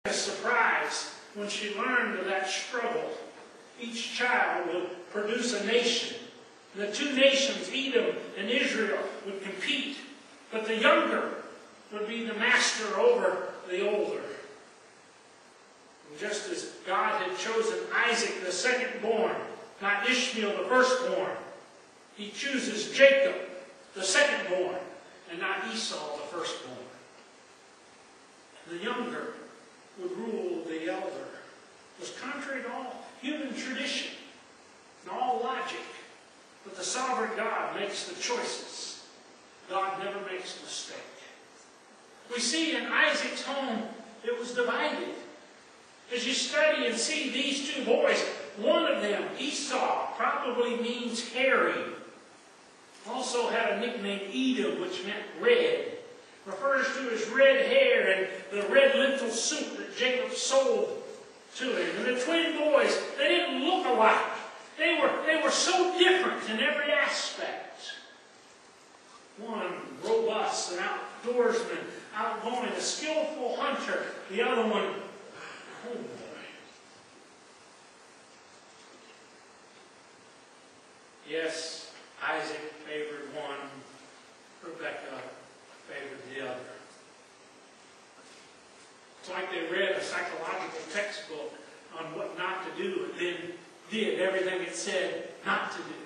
was surprised when she learned of that struggle. Each child would produce a nation. The two nations, Edom and Israel, would compete, but the younger would be the master over the older. And just as God had chosen Isaac, the second-born, not Ishmael, the firstborn, He chooses Jacob, the second-born, and not Esau, the firstborn. The younger would rule the elder. It was contrary to all human tradition and all logic. But the sovereign God makes the choices. God never makes a mistake. We see in Isaac's home, it was divided. As you study and see these two boys, one of them, Esau, probably means hairy. Also had a nickname, Edom, which meant red. Refers to his red hair and the red lentil soup that Jacob sold to him. And the twin boys, they didn't look alike. They were so different in every aspect. One robust, an outdoorsman, outgoing, a skillful hunter. The other one, oh boy. Yes, Isaac favored one, Rebekah favored the other. It's like they read a psychological textbook on what not to do and then did everything it said not to do.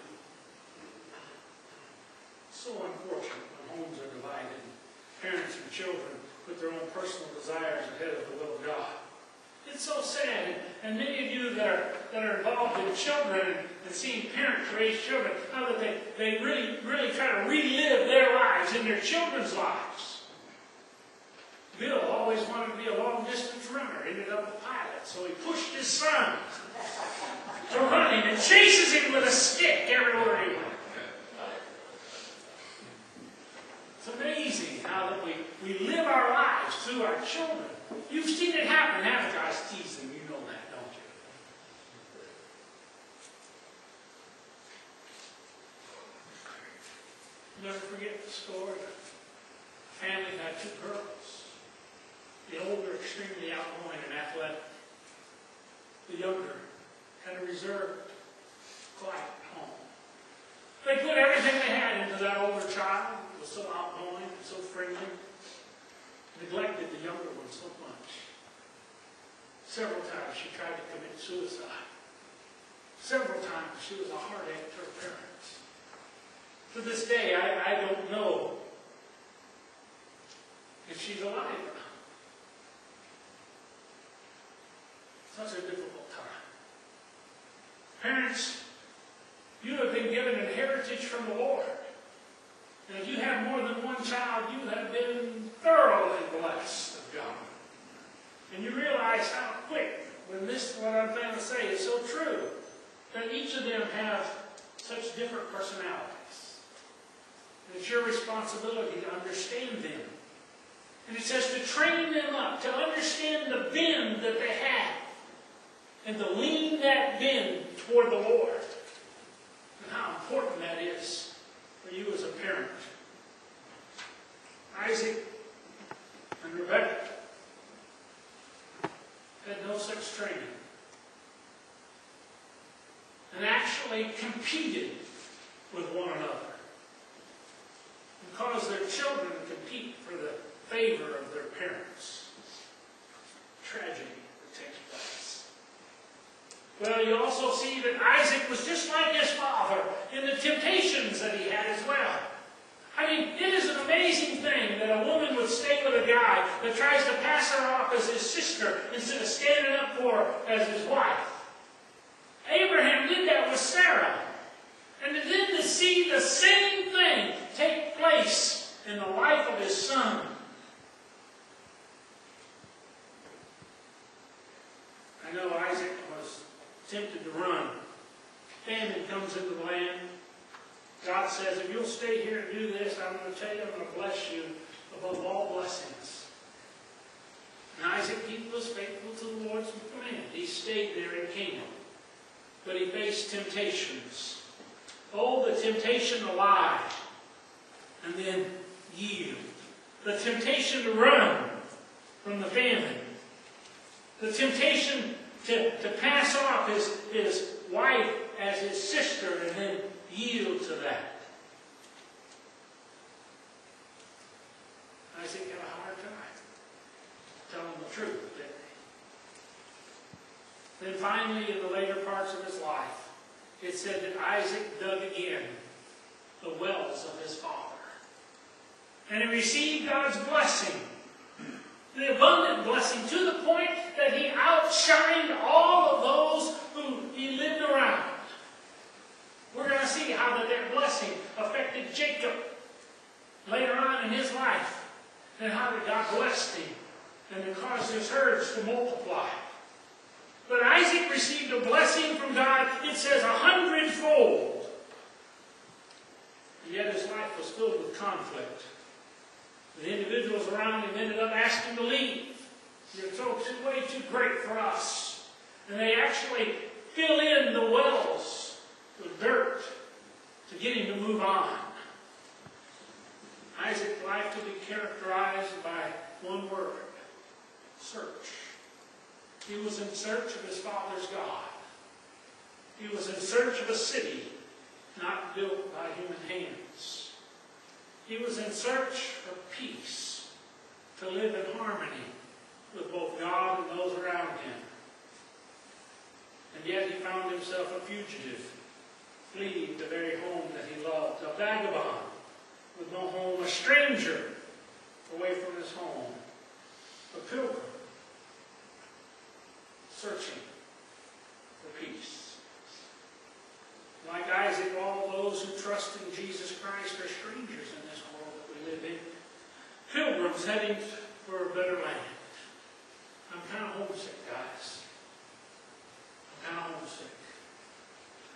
It's so unfortunate when homes are divided and parents and children put their own personal desires ahead of the will of God. It's so sad, and many of you that are involved in children and seeing parents raise children, how that they really try to relive their lives in their children's lives. Bill always wanted to be a long-distance runner, ended up a pilot, so he pushed his son to run him and chases him with a stick everywhere he went. It's amazing how that we live our lives through our children. You've seen it happen, haven't you? I was teasing, you know that, don't you? Never forget the story. The family had two girls. The older, extremely outgoing and athletic. The younger, kind of reserved, quiet home. They put everything they had into that older child. It was so outgoing and so friendly. Neglected the younger one so much. Several times she tried to commit suicide. Several times she was a heartache to her parents. To this day, I don't know if she's alive or not. Such a difficult time. Parents, you have been given an heritage from the Lord. And if you have more than one child, you have been thoroughly blessed of God. And you realize how quick, when what I'm trying to say is so true, that each of them have such different personalities. And it's your responsibility to understand them. And it says to train them up, to understand the bend that they have, and to lean that bend toward the Lord. And how important that is for you as a parent. Isaac and Rebekah had no such training. And actually competed with one another. And caused their children to compete for the favor of their parents. Tragedy that takes place. Well, you also see that Isaac was just like his father in the temptations that he had as well. I mean, it is an amazing thing that a woman would stay with a guy that tries to pass her off as his sister instead of standing up for her as his wife. Abraham did that with Sarah. And then to see the same thing take place in the life of his son. I know Isaac was tempted to run. Famine comes into the land. God says, if you'll stay here and do this, I'm going to tell you, I'm going to bless you above all blessings. And Isaac, he was faithful to the Lord's command. He stayed there in Canaan. But he faced temptations. Oh, the temptation to lie and then yield. The temptation to run from the famine. The temptation to pass off his wife as his sister and then yield to that. Isaac had a hard time telling the truth, didn't he? Then finally, in the later parts of his life, it said that Isaac dug again the wells of his father. And he received God's blessing, the abundant blessing, to the point that he outshined all of those who he lived around. We're going to see how that blessing affected Jacob later on in his life, and how that God blessed him and it caused his herds to multiply. But Isaac received a blessing from God, it says 100-fold. And yet his life was filled with conflict. The individuals around him ended up asking to leave. You're way too great for us. And they actually fill in the wells with dirt to get him to move on. Isaac's life could be characterized by one word: search. He was in search of his father's God. He was in search of a city not built by human hands. He was in search of peace, to live in harmony with both God and those around him. And yet he found himself a fugitive, fleeing the very home that he loved, a vagabond with no home, a stranger away from his home, a pilgrim searching for peace. Like Isaac, all those who trust in Jesus Christ are strangers in this world that we live in, pilgrims heading for a better land. I'm kind of homesick, guys. I'm kind of homesick.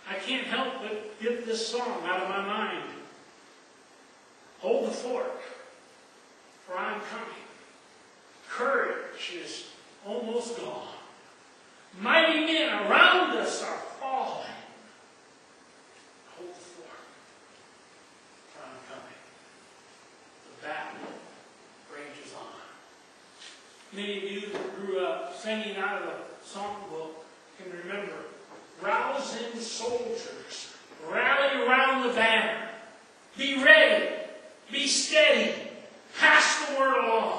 I can't help but get this song out of my mind. Hold the fort, for I'm coming. Courage is almost gone. Mighty men around us are falling. Hold the fort, for I'm coming. The battle rages on. Many of you who grew up singing out of the songbook can remember, rousing soldiers, rally around the banner. Be ready, be steady, pass the word along.